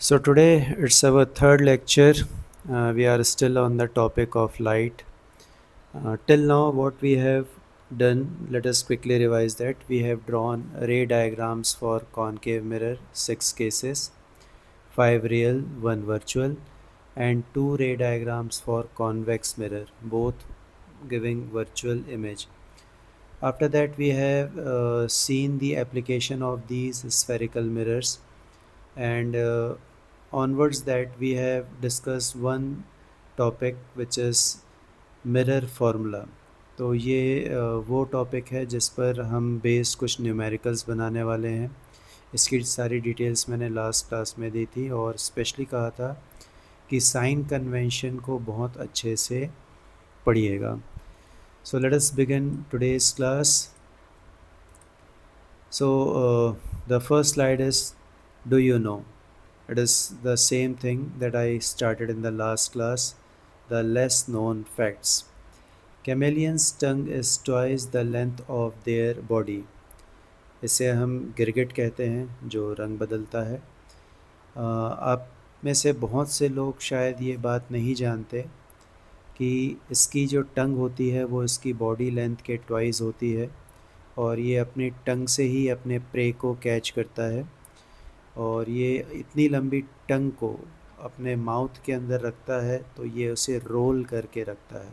So today it's our third lecture. We are still on the topic of light. Till now, what we have done, let us quickly revise that. We have drawn ray diagrams for concave mirror, 6 cases, 5 real, 1 virtual, and 2 ray diagrams for convex mirror, both giving virtual image. After that, we have seen the application of these spherical mirrors, and onwards that we have discussed one topic which is mirror formula. तो ये वो topic है जिस पर हम based कुछ numericals बनाने वाले हैं। इसकी सारी डिटेल्स मैंने लास्ट क्लास में दी थी और स्पेशली कहा था कि साइन कन्वेंशन को बहुत अच्छे से पढ़िएगा। So let us begin today's class. So the first slide is do you know. It is the same thing that I started in the last class, the less known facts. Chameleon's tongue is twice the length of their body. इसे हम गिरगिट कहते हैं जो रंग बदलता है। आप में से बहुत से लोग शायद ये बात नहीं जानते कि इसकी जो टंग होती है वो इसकी बॉडी लेंथ के ट्वाइस होती है और ये अपनी टंग से ही अपने प्रे को कैच करता है और ये इतनी लंबी टंग को अपने माउथ के अंदर रखता है तो ये उसे रोल करके रखता है।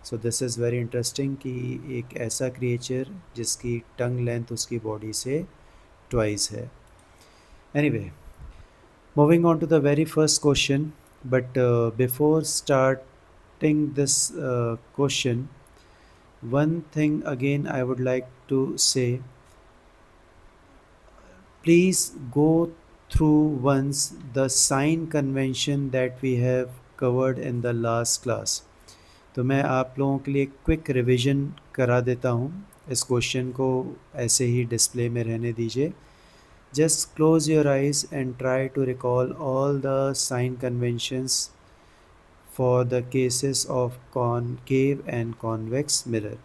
So this is very interesting कि एक ऐसा क्रिएचर जिसकी टंग लेंथ उसकी बॉडी से ट्वाइस है। Anyway, moving on to the very first question, but before starting this question, one thing again I would like to say, please go through once the sign convention that we have covered in the last class. तो मैं आप लोगों के लिए quick revision करा देता हूँ। इस क्वेश्चन को ऐसे ही डिस्प्ले में रहने दीजिए। Just close your eyes and try to recall all the sign conventions for the cases of concave and convex mirror.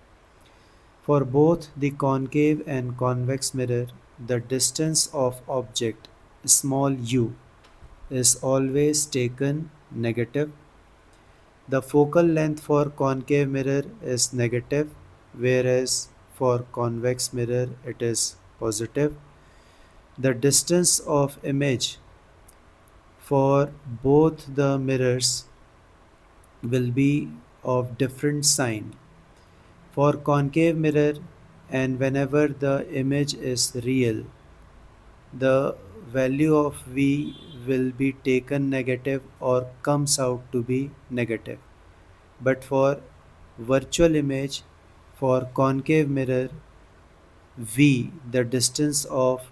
For both the concave and convex mirror, the distance of object small u is always taken negative. The focal length for concave mirror is negative, whereas for convex mirror it is positive. The distance of image for both the mirrors will be of different sign. For concave mirror, and whenever the image is real, the value of V will be taken negative or comes out to be negative. But for virtual image, for concave mirror, V, the distance of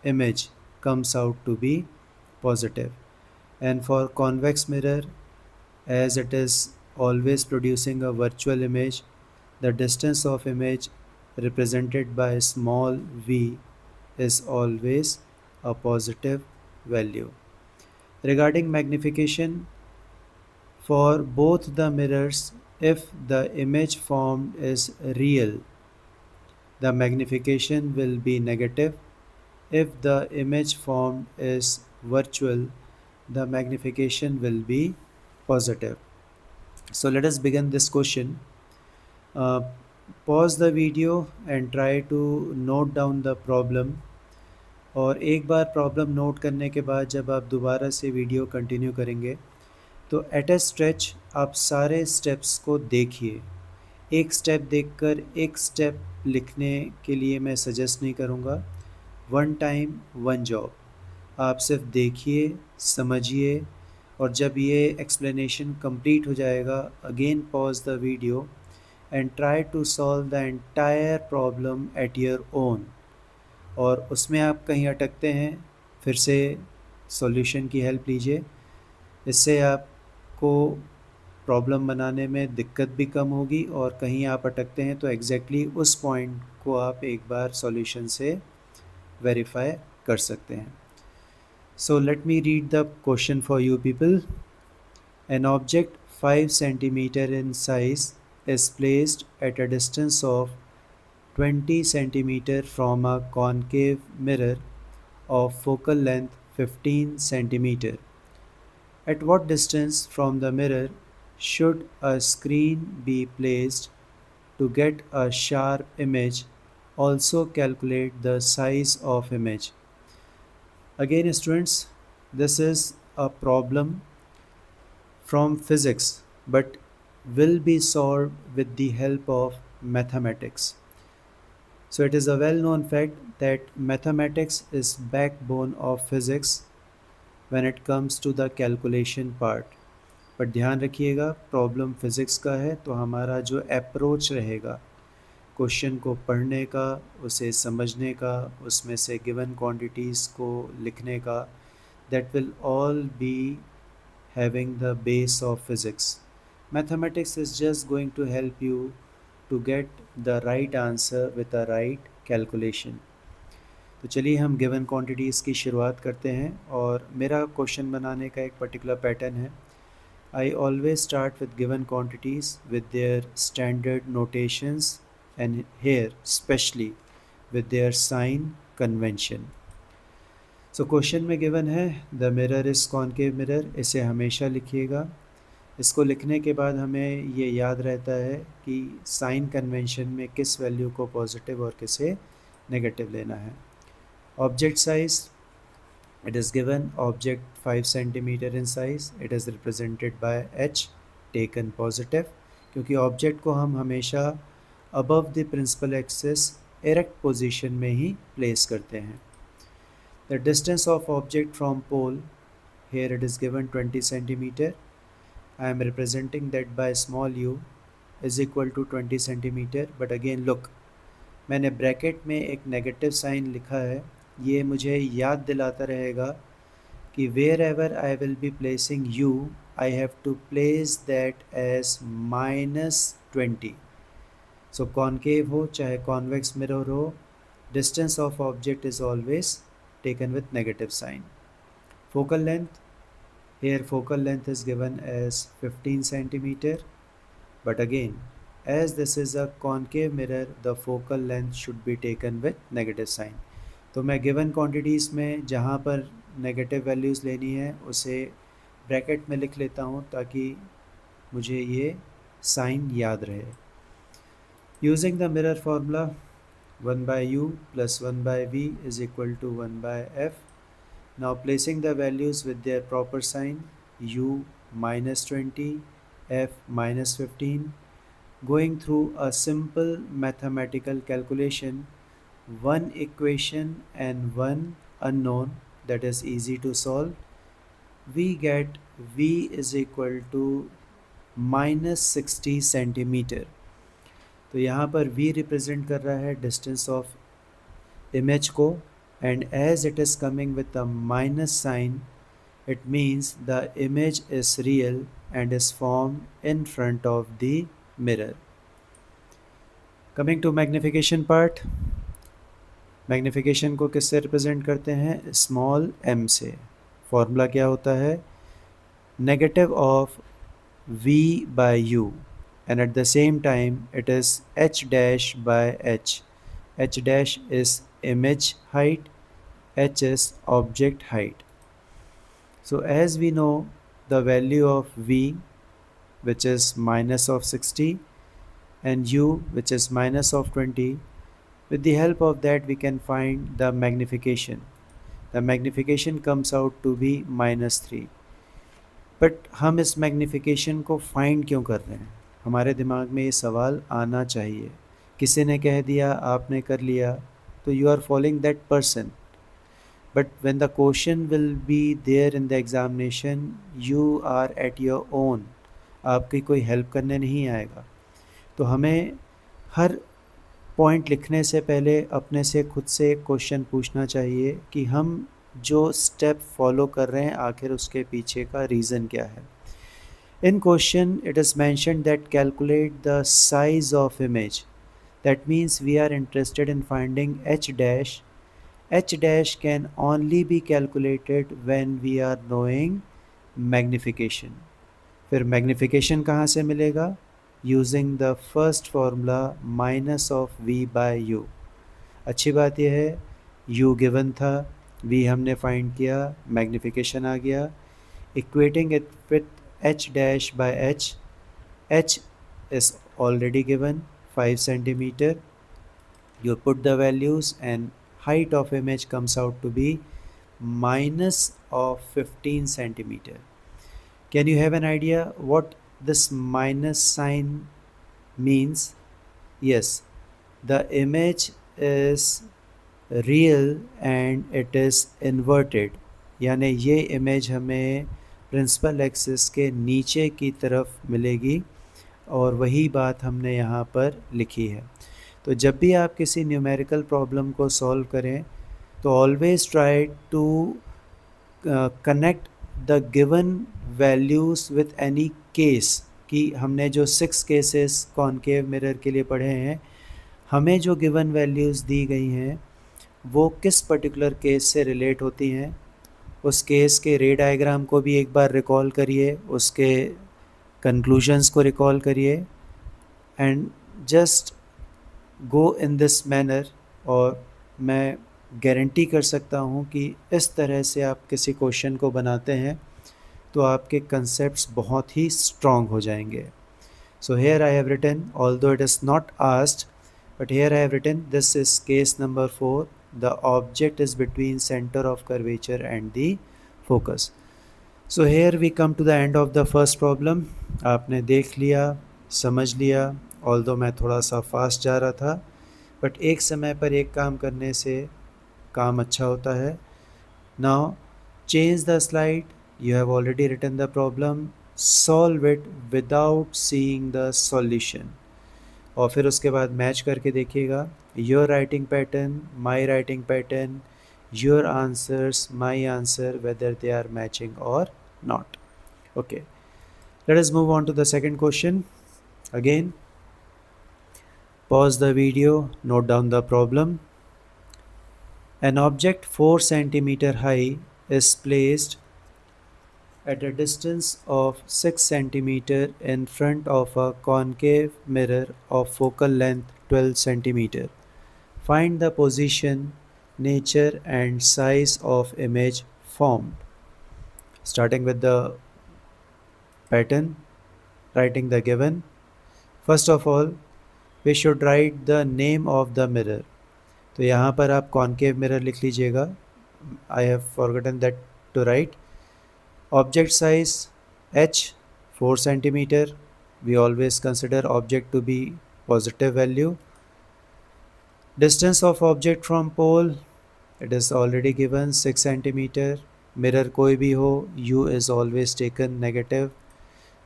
image, comes out to be positive. And for convex mirror, as it is always producing a virtual image, the distance of image represented by small v is always a positive value. Regarding magnification, for both the mirrors, if the image formed is real, the magnification will be negative. If the image formed is virtual, the magnification will be positive. So let us begin this question. Uh, Pause the video and try to note down the problem. और एक बार problem note करने के बाद जब आप दोबारा से video continue करेंगे तो एट ए स्ट्रेच आप सारे स्टेप्स को देखिए। एक स्टेप देखकर एक स्टेप लिखने के लिए मैं सजेस्ट नहीं करूँगा। One time one job. आप सिर्फ देखिए, समझिए और जब ये एक्सप्लेनेशन कंप्लीट हो जाएगा, again pause the video and try to solve the entire problem at your own. और उसमें आप कहीं अटकते हैं, फिर से सॉल्यूशन की हेल्प लीजिए। इससे आपको प्रॉब्लम बनाने में दिक्कत भी कम होगी और कहीं आप अटकते हैं तो एग्जैक्टली उस पॉइंट को आप एक बार सॉल्यूशन से वेरीफाई कर सकते हैं। So let me read the question for you people. An object 5 centimeter in size is placed at a distance of 20 centimeter from a concave mirror of focal length 15 centimeter. At what distance from the mirror should a screen be placed to get a sharp image? Also calculate the size of image. Again students, this is a problem from physics but will be solved with the help of mathematics. So it is a well-known fact that mathematics is backbone of physics when it comes to the calculation part. But ध्यान रखिएगा problem physics का है तो हमारा जो approach रहेगा question को पढ़ने का, उसे समझने का, उसमें से गिवन क्वांटिटीज़ को लिखने का, that will all B having the base of physics. Mathematics is just going to help you to get the right answer with the right calculation. तो चलिए हम गिवन क्वांटिटीज़ की शुरुआत करते हैं और मेरा क्वेश्चन बनाने का एक पर्टिकुलर पैटर्न है. I always start with given quantities with their standard notations and here especially with their sign convention. So question में गिवन है the mirror is concave mirror. इसे हमेशा लिखिएगा. इसको लिखने के बाद हमें ये याद रहता है कि साइन कन्वेंशन में किस वैल्यू को पॉजिटिव और किसे नेगेटिव लेना है. Object size, it is given object 5 centimetre in size. It is represented by H taken positive क्योंकि ऑब्जेक्ट को हम हमेशा above the principal axis erect position में ही प्लेस करते हैं. The distance of object from pole, here it is given 20 centimeter. I am representing that by small u is equal to 20 centimeter. But again look, मैंने bracket में एक negative sign लिखा है. ये मुझे याद दिलाता रहेगा कि wherever I will be placing u, I have to place that as -20. So concave हो चाहे convex mirror हो, distance of object is always taken with negative sign. Focal length, here focal length is given as 15 centimeter, but again as this is a concave mirror the focal length should be taken with negative sign. तो मैं given quantities में जहाँ पर negative values लेनी है उसे bracket में लिख लेता हूँ ताकि मुझे ये साइन याद रहे. Using the mirror formula, 1 by u plus 1 by v is equal to 1 by f. Now placing the values with their proper sign, u -20, f -15, going through a simple mathematical calculation, one equation and one unknown that is easy to solve, we get v is equal to -60 centimeter. तो यहाँ पर v represent कर रहा है distance of image को and as it is coming with a minus sign it means the image is real and is formed in front of the mirror. Coming to magnification part, magnification को किससे represent करते हैं? Small m से. Formula क्या होता है? Negative of v by u and at the same time it is h dash by h. H dash is image height, h is object height. So as we know the value of v which is minus of 60 and u which is minus of 20, with the help of that we can find the magnification. The magnification comes out to be -3. But हम इस magnification को find क्यों कर रहे हैं? हमारे दिमाग में ये सवाल आना चाहिए. किसी ने कह दिया, आपने कर लिया, तो you are following that person. But when the question will be there in the examination you are at your own. आपकी कोई हेल्प करने नहीं आएगा. तो हमें हर पॉइंट लिखने से पहले अपने से खुद से क्वेश्चन पूछना चाहिए कि हम जो स्टेप फॉलो कर रहे हैं आखिर उसके पीछे का रीज़न क्या है. In question it is mentioned that calculate the size of image. That means we are interested in finding h dash. H dash can only be calculated when we are knowing magnification. फिर magnification कहाँ से मिलेगा? Using the first formula minus of v by u. अच्छी बात यह है u given था, v हमने फाइंड किया, मैग्निफिकेशन आ गया, equating it with h dash by h is already given 5 centimeter. You put the values and height of image comes out to be minus of 15 centimeter. Can you have an idea what this minus sign means? Yes, the image is real and it is inverted, यानी ये image हमें principal axis के नीचे की तरफ मिलेगी और वही बात हमने यहाँ पर लिखी है। तो जब भी आप किसी न्यूमेरिकल प्रॉब्लम को सॉल्व करें तो always try to connect the given values with any case, कि हमने जो 6 केसेस कॉनकेव मिरर के लिए पढ़े हैं, हमें जो गिवन वैल्यूज़ दी गई हैं वो किस पर्टिकुलर केस से रिलेट होती हैं। उस केस के रे डायग्राम को भी एक बार रिकॉल करिए, उसके कंक्लूजन्स को रिकॉल करिए and just go in this manner. और मैं गारंटी कर सकता हूँ कि इस तरह से आप किसी क्वेश्चन को बनाते हैं तो आपके कंसेप्ट्स बहुत ही स्ट्रॉन्ग हो जाएंगे। So here I have written, although it is not asked, but here I have written this is case number 4, the object is between center of curvature and the focus. So here we come to the end of the first problem. आपने देख लिया, समझ लिया, although मैं थोड़ा सा fast जा रहा था, but एक समय पर एक काम करने से काम अच्छा होता है। Now change the slide, you have already written the problem, solve it without seeing the solution. और फिर उसके बाद मैच करके देखिएगा, your writing pattern, my writing pattern, your answers, my answer, whether they are matching और नॉट। Okay, let us move on to the second question. Again pause the video, note down the problem. An object 4 centimeter high is placed at a distance of 6 centimeter in front of a concave mirror of focal length 12 centimeter. Find the position, nature and size of image formed. Starting with the pattern, writing the given. First of all, we should write the name of the mirror. तो यहाँ पर आप concave mirror लिख लीजिएगा। I have forgotten that to write. Object size h 4 centimeter. We always consider object to be positive value. Distance of object from pole, it is already given 6 centimeter. Mirror कोई भी हो, u is always taken negative.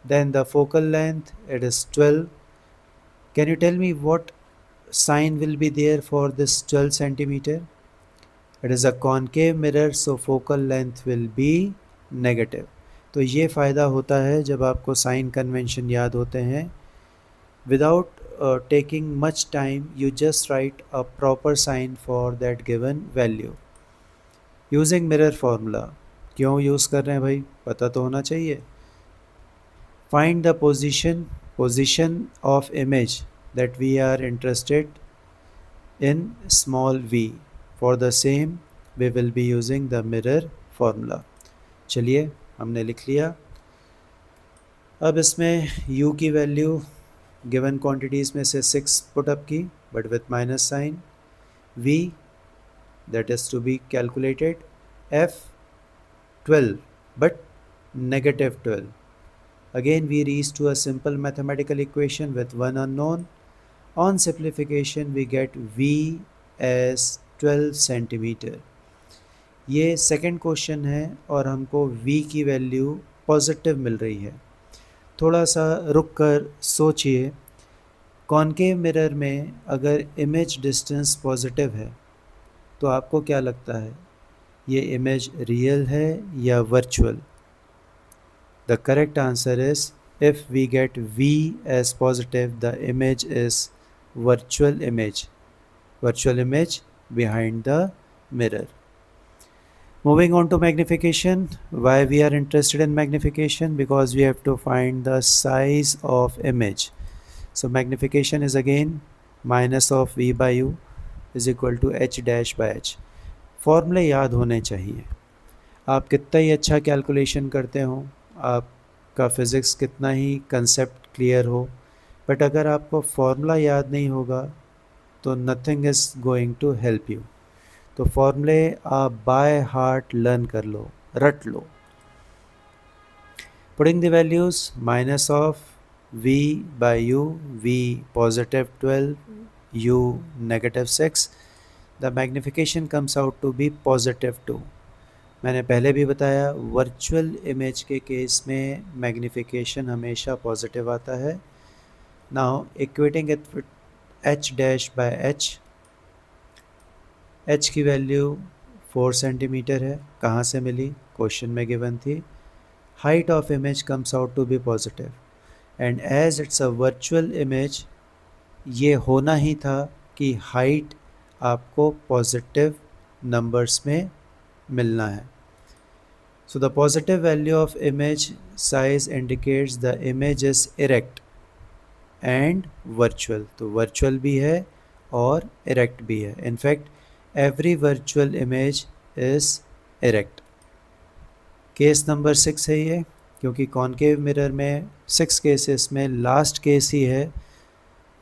Then the focal length, it is 12. Can you tell me what sign will be there for this 12 centimeter? It is a concave mirror, so focal length will be negative. तो ये फ़ायदा होता है जब आपको sign convention याद होते हैं। Without taking much time you just write a proper sign for that given value using mirror formula. क्यों यूज़ कर रहे हैं भाई, पता तो होना चाहिए। Find the position of image that we are interested in small v. For the same we will be using the mirror formula. चलिए, हमने लिख लिया। अब इसमें u की वैल्यू गिवन क्वांटिटीज़ में से 6 पुटअप की, but with minus sign. v that is to be calculated, f 12 but negative 12. Again we reach to a simple mathematical equation with one unknown. On simplification we get v as 12 centimeter. ये second question है और हमको v की value positive मिल रही है। थोड़ा सा रुक कर सोचिए, कॉनकेव मिरर में अगर इमेज डिस्टेंस पॉजिटिव है तो आपको क्या लगता है, ये इमेज रियल है या virtual? The correct answer is, if we get v as positive, the image is virtual image behind the mirror. Moving on to magnification. Why we are interested in magnification? Because we have to find the size of image. So magnification is again minus of v by u is equal to h dash by h. फॉर्मूले याद होने चाहिए। आप कितना ही अच्छा calculation करते हो, आपका फ़िज़िक्स कितना ही कंसेप्ट क्लियर हो, बट अगर आपको फॉर्मूला याद नहीं होगा तो nothing is going to help you. तो फॉर्मूले आप बाय हार्ट लर्न कर लो, रट लो। Putting the values, minus of v by u, v positive 12, u negative 6, the magnification comes out to be positive 2। मैंने पहले भी बताया वर्चुअल इमेज के केस में मैग्निफिकेशन हमेशा पॉजिटिव आता है। Now equating it with h dash by h की वैल्यू 4 सेंटीमीटर है। कहाँ से मिली? क्वेश्चन में गिवन थी। Height of image comes out to be positive and as it's a virtual image, ये होना ही था कि हाइट आपको पॉजिटिव नंबर्स में मिलना है। So the positive value of image size indicates the image is erect and virtual। तो virtual भी है और erect भी है। In fact, every virtual image is erect। Case number 6 है ये, क्योंकि कॉन्केव मिरर में 6 केसेस में लास्ट केस ही है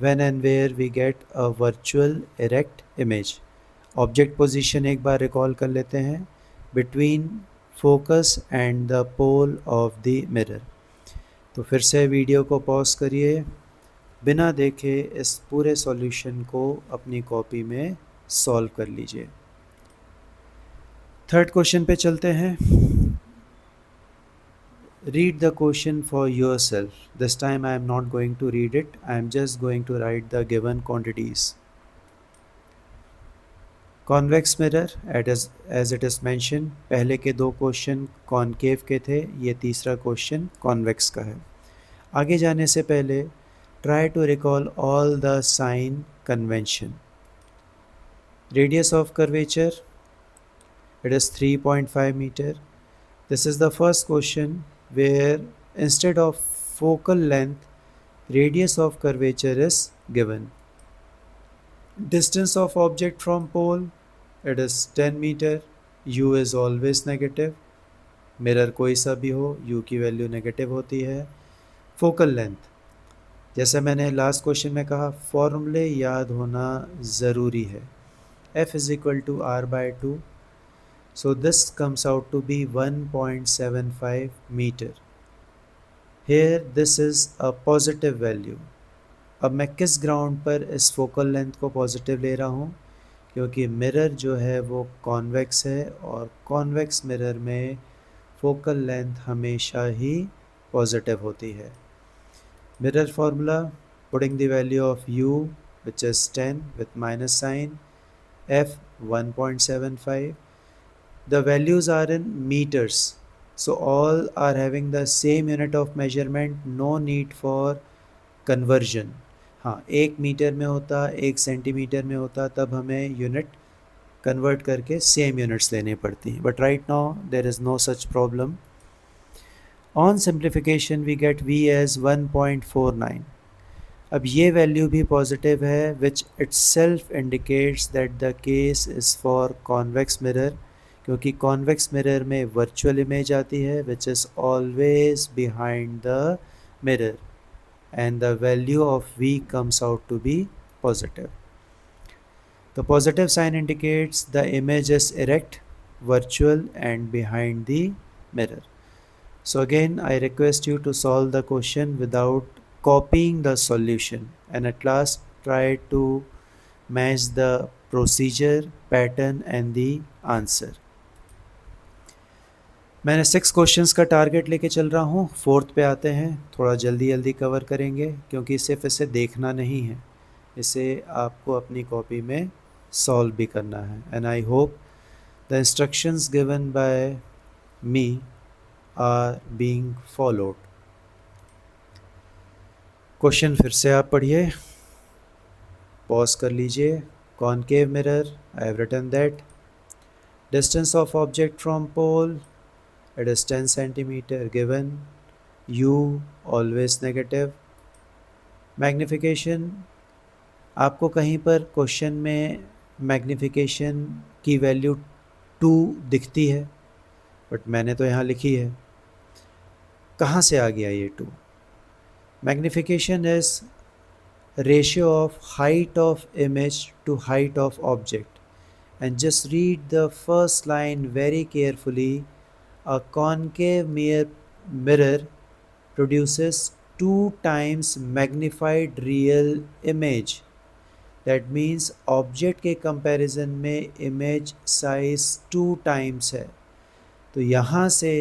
when and where we get a virtual erect image। Object position एक बार रिकॉल कर लेते हैं, between focus and the pole of the mirror। तो फिर से वीडियो को पॉज करिए, बिना देखे इस पूरे सॉल्यूशन को अपनी कॉपी में सॉल्व कर लीजिए। थर्ड क्वेश्चन पे चलते हैं। Read the question for yourself। This time I am not going to read it, I am just going to write the given quantities। Convex mirror as it is mention, पहले के 2 question concave के थे, ये तीसरा question convex का है। आगे जाने से पहले try to recall all the sign convention. Radius of curvature, it is 3.5 metre. This is the first question where instead of focal length radius of curvature is given. Distance of object from pole, it is 10 meter। u is always negative। Mirror कोई सा भी हो, u की value negative होती है। Focal length, जैसे मैंने last question में कहा, फॉर्मूले याद होना ज़रूरी है। f is equal to r by 2, so this comes out to be 1.75 meter। Here this is a positive value। अब मैं किस ग्राउंड पर इस फोकल लेंथ को पॉजिटिव ले रहा हूँ? क्योंकि मिरर जो है वो कॉन्वेक्स है और कॉन्वेक्स मिरर में फोकल लेंथ हमेशा ही पॉजिटिव होती है। Mirror formula, putting the value of u which is 10 with minus sign, f 1.75। the values are in meters, so all are having the same unit of measurement, no need for conversion। हाँ, 1 metre में होता, 1 centimetre में होता, तब हमें unit convert करके same units लेने पड़ती हैं, but right now there is no such problem. On simplification we get v as 1.49। अब ये वैल्यू भी पॉजिटिव है, which itself indicates that the case is for convex mirror, क्योंकि कॉन्वेक्स मिरर में वर्चुअल इमेज आती है which is always behind the mirror and the value of v comes out to be positive। The positive sign indicates the image is erect, virtual and behind the mirror। So again I request you to solve the question without copying the solution and at last try to match the procedure, pattern and the answer। मैंने 6 questions का target लेके चल रहा हूँ, 4th पे आते हैं। थोड़ा जल्दी जल्दी कवर करेंगे क्योंकि सिर्फ इसे देखना नहीं है, इसे आपको अपनी कॉपी में सॉल्व भी करना है। And I hope the instructions given by me are being followed. Question फिर से आप पढ़िए, पॉज कर लीजिए। Concave mirror, I have written that. Distance of object from pole, it is 10 centimeter given, u always negative। Magnification, आपको कहीं पर question में मैग्निफिकेशन की वैल्यू 2 दिखती है, बट मैंने तो यहाँ लिखी है। कहाँ से आ गया ये 2? Magnification is ratio of height of image to height of object. And just read the first line very carefully. A concave mirror produces 2 times magnified real image. That means object के comparison में image size 2 times है। तो यहाँ से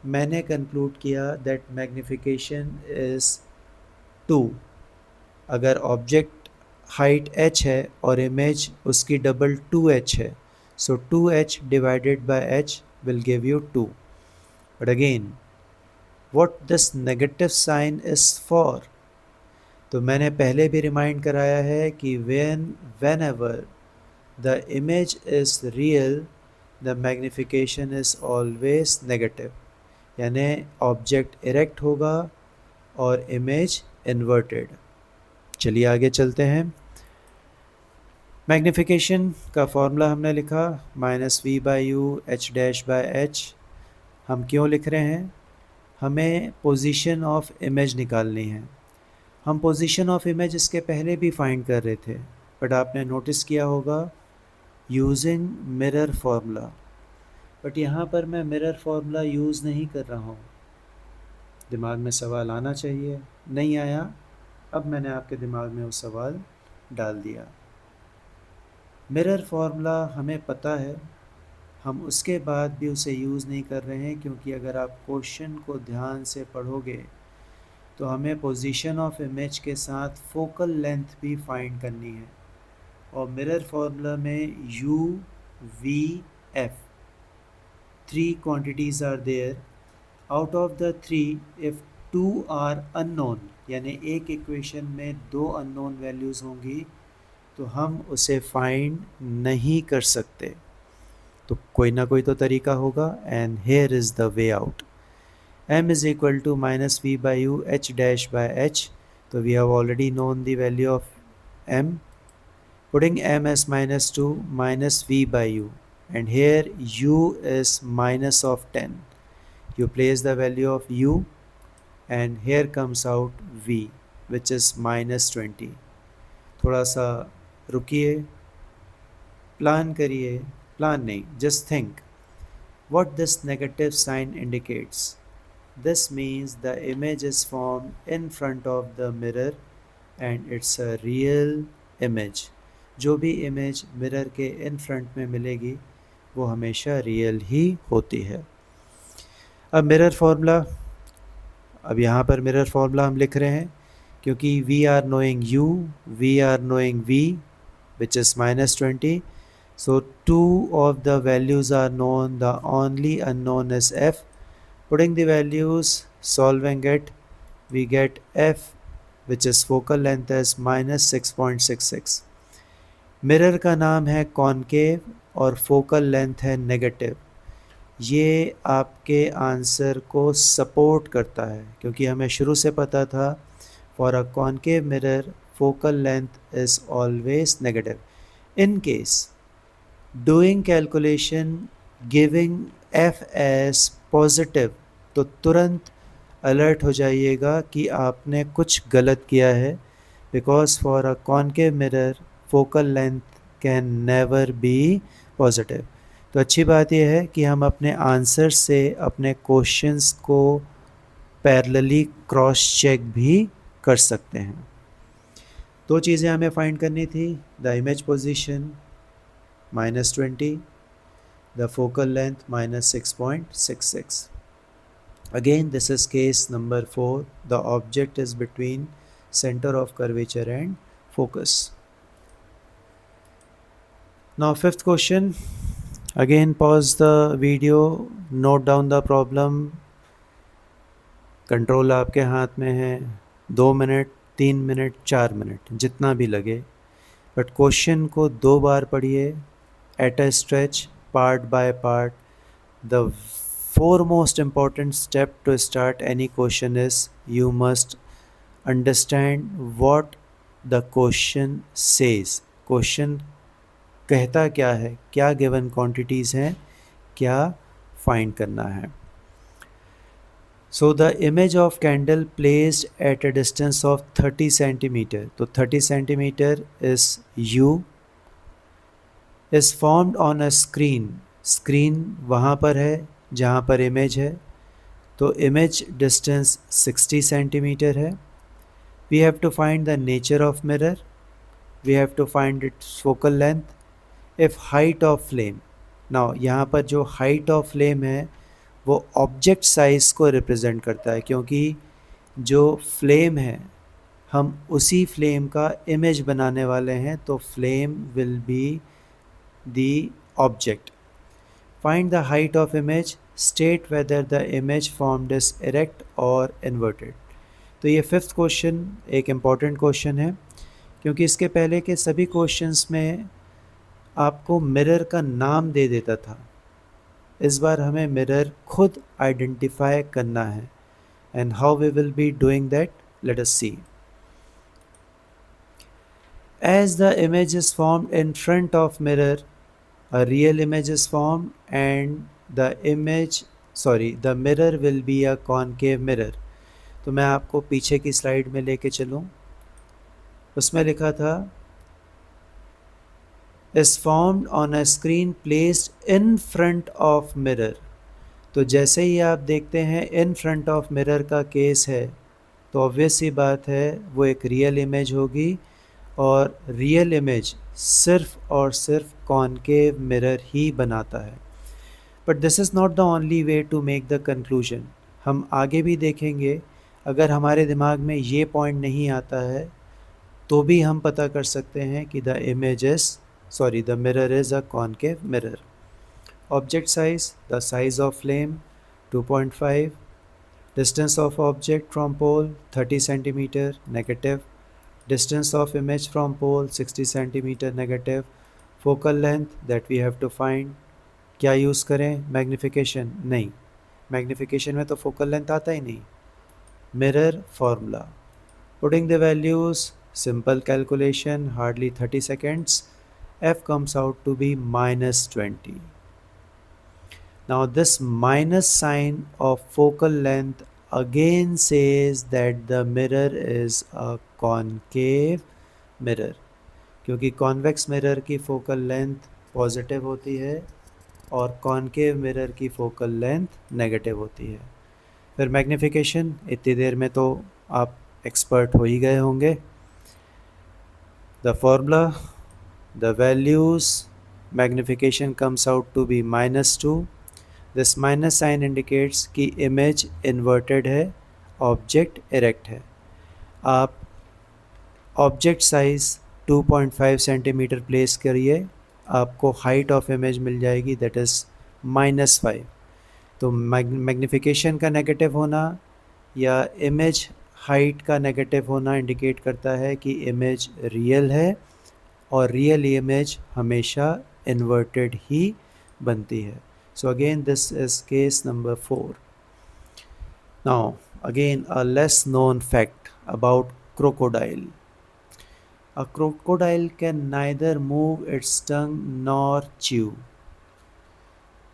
मैंने conclude किया that magnification is 2। अगर object height h है और इमेज उसकी डबल 2h है, so 2h divided by h will give you 2। But again what this negative sign is for? तो मैंने पहले भी रिमाइंड कराया है कि whenever the image is real the magnification is always negative, यानी ऑब्जेक्ट इरेक्ट होगा और इमेज इन्वर्टेड। चलिए आगे चलते हैं। मैग्निफिकेशन का फॉर्मूला हमने लिखा -v/u h'/h। हम क्यों लिख रहे हैं? हमें पोजीशन ऑफ इमेज निकालनी है। हम पोजीशन ऑफ इमेज इसके पहले भी फाइंड कर रहे थे, बट आपने नोटिस किया होगा यूजिंग मिरर फार्मूला। बट यहाँ पर मैं मिरर फार्मूला यूज़ नहीं कर रहा हूँ। दिमाग में सवाल आना चाहिए, नहीं आया, अब मैंने आपके दिमाग में वो सवाल डाल दिया। मिरर फार्मूला हमें पता है, हम उसके बाद भी उसे यूज़ नहीं कर रहे हैं, क्योंकि अगर आप क्वेश्चन को ध्यान से पढ़ोगे तो हमें पोजीशन ऑफ इमेज के साथ फोकल लेंथ भी फाइंड करनी है। और मिरर फार्मूला में u, v, f 3 quantities are there. Out of the 3, if 2 are unknown, यानी एक इक्वेशन में 2 अननोन वैल्यूज़ होंगी तो हम उसे फाइंड नहीं कर सकते। तो कोई ना कोई तो तरीका होगा, and here is the way out. m is equal to -v/u h'/h। तो we have already known the value of m. Putting m as -2 -v/u, and here u is minus of 10. You place the value of u and here comes out v, which is -20. थोड़ा सा रुकिए, plan करिए, plan नहीं, just think what this negative sign indicates. This means the image is formed in front of the mirror and it's a real image. जो भी image mirror के in front में मिलेगी वो हमेशा रियल ही होती है। अब मिरर फार्मूला, अब यहाँ पर मिरर फार्मूला हम लिख रहे हैं क्योंकि we are knowing u, we are knowing v which is -20. So 2 of the values are known, the only unknown is f. Putting the values, solving it, we get f which is focal length as -6.66. Mirror का नाम है concave और focal length है negative. ये आपके answer को support करता है, क्योंकि हमें शुरू से पता था for a concave mirror focal length is always negative. In case doing calculation giving f as positive, तो तुरंत अलर्ट हो जाइएगा कि आपने कुछ गलत किया है, because for a concave mirror focal length can never be positive. तो अच्छी बात यह है कि हम अपने आंसर से अपने क्वेश्चंस को पैरेलली क्रॉस चेक भी कर सकते हैं। 2 चीज़ें हमें फाइंड करनी थी, the image position -20, the focal length -6.66. Again, this is case number 4. The object is between center of curvature and focus. Now 5th question. Again, pause the video, note down the problem. Control आपके हाथ में है। 2 minute, 3 minute, 4 minute, जितना भी लगे, but question को 2 बार पढ़िए at a stretch, part by part. The foremost important step to start any question is you must understand what the question says. Question कहता क्या है, क्या given quantities हैं, क्या फाइंड करना है. So the image of candle placed at a distance of 30 centimeter, तो 30 centimeter is U, is formed on a screen. Screen वहाँ पर है जहाँ पर image है, तो image distance 60 centimeter है. We have to find the nature of mirror. We have to find its focal length. If height of flame. Now यहाँ पर जो height of flame है वो ऑब्जेक्ट साइज को रिप्रेजेंट करता है, क्योंकि जो फ्लेम है हम उसी फ्लेम का इमेज बनाने वाले हैं, तो flame will be the object. Find the height of image, state whether the image formed is erect और इन्वर्टेड. तो ये फिफ्थ क्वेश्चन एक इम्पॉर्टेंट क्वेश्चन है, क्योंकि इसके पहले के सभी क्वेश्चंस में आपको मिरर का नाम दे देता था. इस बार हमें मिरर खुद आइडेंटिफाई करना है. And how we will be doing that, let us see. As the image is formed in front of mirror, a real image is formed and the mirror will be a concave mirror. तो मैं आपको पीछे की slide में लेके चलूँ. उसमें लिखा था is formed on a screen placed in front of mirror. तो जैसे ही आप देखते हैं in front of mirror का केस है, तो ऑब्वियस सी बात है वो एक रियल इमेज होगी, और रियल इमेज सिर्फ और सिर्फ कॉनकेव मिरर ही बनाता है. But this is not the only way to make the conclusion. हम आगे भी देखेंगे, अगर हमारे दिमाग में ये पॉइंट नहीं आता है तो भी हम पता कर सकते हैं कि the mirror is a concave mirror. Object size, the size of flame 2.5, distance of object from pole 30 centimetre negative, distance of image from pole 60 centimeter negative, focal length that we have to find. क्या use करें, magnification? नहीं, magnification में तो focal length आता ही नहीं. Mirror formula, putting the values, simple calculation, hardly 30 seconds, f comes out to be -20. Now this minus sign of focal length again says that the mirror is a concave mirror, क्योंकि convex mirror की focal length positive होती है और concave mirror की focal length negative होती है. फिर magnification, इतनी देर में तो आप एक्सपर्ट हो ही गए होंगे. The formula, the values, magnification comes out to be -2. This minus sign indicates कि इमेज इन्वर्टेड है, ऑब्जेक्ट इरेक्ट है. आप ऑब्जेक्ट साइज 2.5 सेंटीमीटर प्लेस करिए, आपको हाइट ऑफ इमेज मिल जाएगी, दैट इज़ -5. तो मैग्निफिकेशन का नेगेटिव होना या इमेज हाइट का नेगेटिव होना इंडिकेट करता है कि इमेज रियल है, और रियल इमेज हमेशा इन्वर्टेड ही बनती है. So again this is case number 4. Now again a less known fact about crocodile. A crocodile can neither move its tongue nor chew.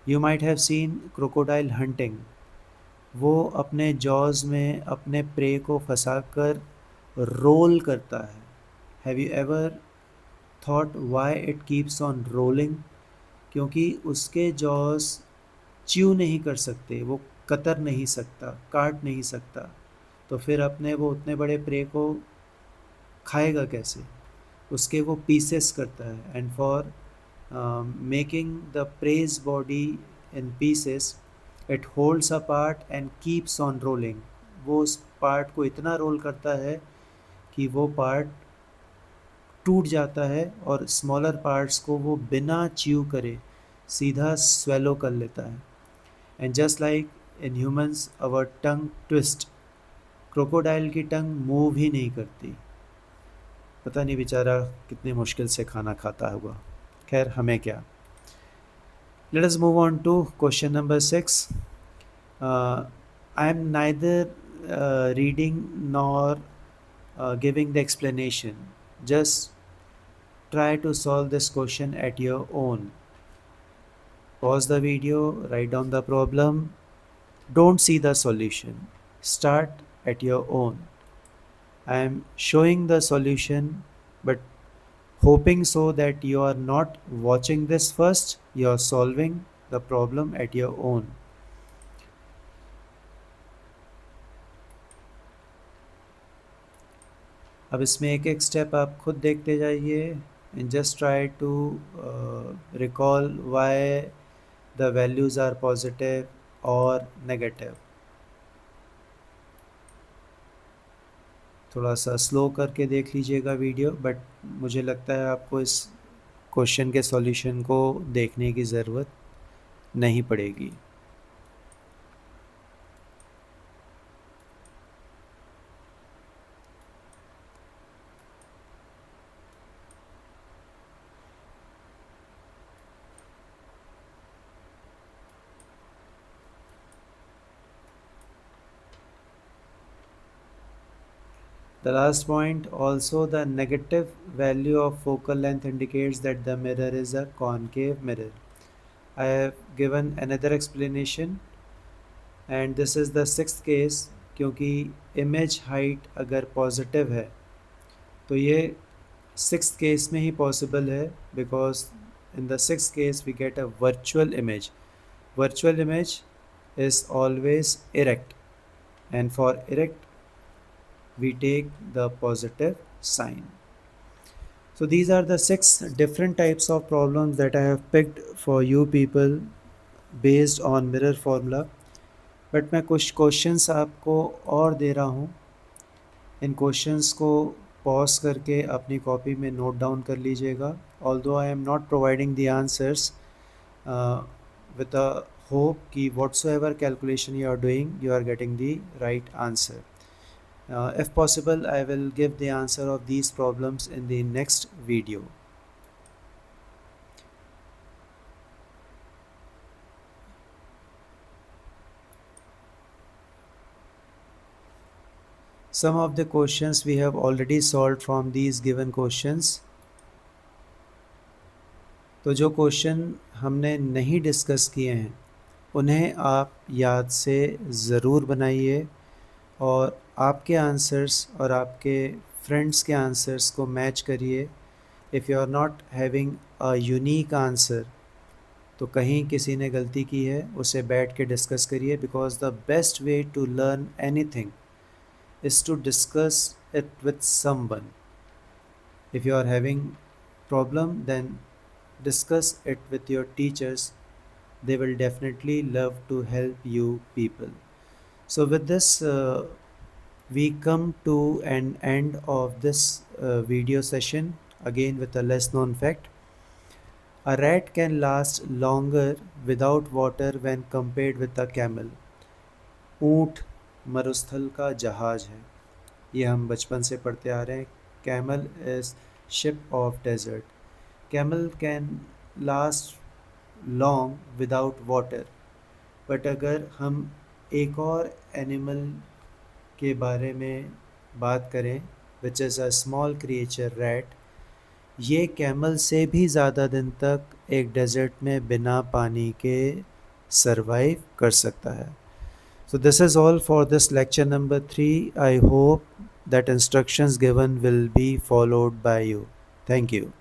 You might have seen crocodile hunting. वो अपने jaws में अपने pray को फंसाकर role करता है. Have you ever thought why it keeps on rolling? क्योंकि उसके jaws chew नहीं कर सकते, वो कतर नहीं सकता, काट नहीं सकता, तो फिर अपने वो उतने बड़े प्रे को खाएगा कैसे? उसके वो पीसेस करता है. And for making the praise body in pieces, it holds a part and keeps on rolling. वो उस पार्ट को इतना रोल करता है कि वो पार्ट टूट जाता है, और स्मॉलर पार्ट्स को वो बिना च्यू करे सीधा स्वेलो कर लेता है. And just like in humans our tongue twist, crocodile की टंग मूव ही नहीं करती. पता नहीं बेचारा कितनी मुश्किल से खाना खाता होगा. खैर हमें क्या. Let us move on to question number 6. I am neither reading nor giving the explanation. Just try to solve this question at your own. Pause the video, write down the problem. Don't see the solution. Start at your own. I am showing the solution, but hoping so that you are not watching this first, you are solving the problem at your own. अब इसमें एक एक step आप खुद देखते जाइए and just try to recall why the values are positive or negative. थोड़ा सा स्लो करके देख लीजिएगा वीडियो, बट मुझे लगता है आपको इस क्वेश्चन के सॉल्यूशन को देखने की ज़रूरत नहीं पड़ेगी. The last point, also the negative value of focal length indicates that the mirror is a concave mirror. I have given another explanation and this is the sixth case. क्योंकि image height अगर positive है तो ये sixth case में ही possible है, because in the sixth case we get a virtual image. Virtual image is always erect, and for erect we take the positive sign. So these are the 6 different types of problems that I have picked for you people based on mirror formula. But मैं कुछ questions आपको और दे रहा हूँ. इन questions को pause करके अपनी copy में नोट डाउन कर लीजिएगा. Although I am not providing the answers with a hope कि whatsoever calculation you are doing, you are getting the right answer. If possible, I will give the answer of these problems in the next video. Some of the questions we have already solved from these given questions. तो जो question हमने नहीं discuss किए हैं उन्हें आप याद से ज़रूर बनाइए और आपके आंसर्स और आपके फ्रेंड्स के आंसर्स को मैच करिए. If you are not having a unique answer तो कहीं किसी ने गलती की है, उसे बैठ के डिस्कस करिए, because the best way to learn anything is to discuss it with someone. If you are having problem then discuss it with your teachers. They will definitely love to help you people. So with this we come to an end of this video session. Again with a less known fact, a rat can last longer without water when compared with a camel. ऊँट मरुस्थल का जहाज है, ये हम बचपन से पढ़ते आ रहे हैं. Camel is ship of desert. Camel can last long without water. But अगर हम एक और एनिमल के बारे में बात करें, which is a small creature rat, ये कैमल से भी ज़्यादा दिन तक एक डेजर्ट में बिना पानी के सरवाइव कर सकता है. So this is all for this lecture number 3. I hope that instructions given will be followed by you. Thank you.